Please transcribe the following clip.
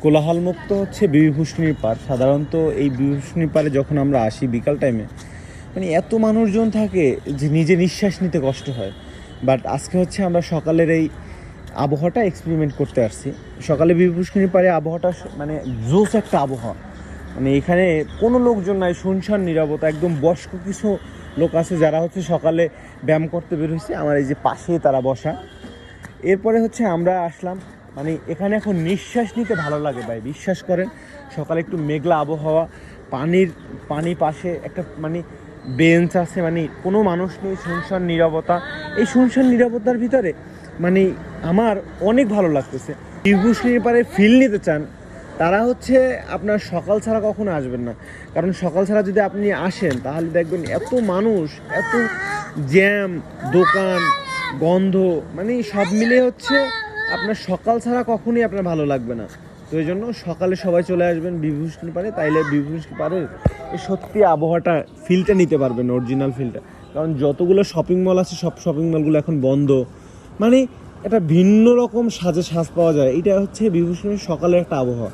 কোলাহলমুক্ত হচ্ছে বিভূষণীর পাড়। সাধারণত এই বিভূষণীর পাড়ে যখন আমরা আসি বিকাল টাইমে, মানে এত মানুষজন থাকে যে নিজে নিঃশ্বাস নিতে কষ্ট হয়। বাট আজকে হচ্ছে আমরা সকালের এই আবহাওয়াটা এক্সপেরিমেন্ট করতে আসছি। সকালে বিভূষণীর পাড়ে আবহাওয়াটা মানে জোস একটা আবহাওয়া। মানে এখানে কোনো লোকজন নাই, শুনশান নীরবতা। একদম বয়স্ক কিছু লোক আছে যারা হচ্ছে সকালে ব্যায়াম করতে বের হয়েছে, আমার এই যে পাশে তারা বসা। এরপরে হচ্ছে আমরা আসলাম, মানে এখানে এখন নিঃশ্বাস নিতে ভালো লাগে ভাই, বিশ্বাস করেন। সকালে একটু মেঘলা আবহাওয়া, পানি পাশে একটা মানে বেঞ্চ আছে, মানে কোনো মানুষ নেই, শুনশান নীরবতা। এই শুনশান নীরবতার ভিতরে মানে আমার অনেক ভালো লাগতেছে। বিভূষণীর পাড়ে ফিল নিতে চান তারা হচ্ছে আপনার সকাল ছাড়া কখনো আসবেন না। কারণ সকাল ছাড়া যদি আপনি আসেন তাহলে দেখবেন এত মানুষ, এত জ্যাম, দোকান, গন্ধ, মানে সব মিলে হচ্ছে আপনার সকাল ছাড়া কখনোই আপনার ভালো লাগবে না। তো এই জন্য সকালে সবাই চলে আসবেন বিভূষণী পাড়ে, তাইলে বিভূষণী পাড়ের এই সত্যি আবহাওয়াটা ফিলটা নিতে পারবেন, অরিজিনাল ফিলটা। কারণ যতগুলো শপিং মল আছে সব শপিং মলগুলো এখন বন্ধ, মানে একটা ভিন্ন রকম সাজ পাওয়া যায়। এটা হচ্ছে বিভূষণীর সকালের একটা আবহাওয়া।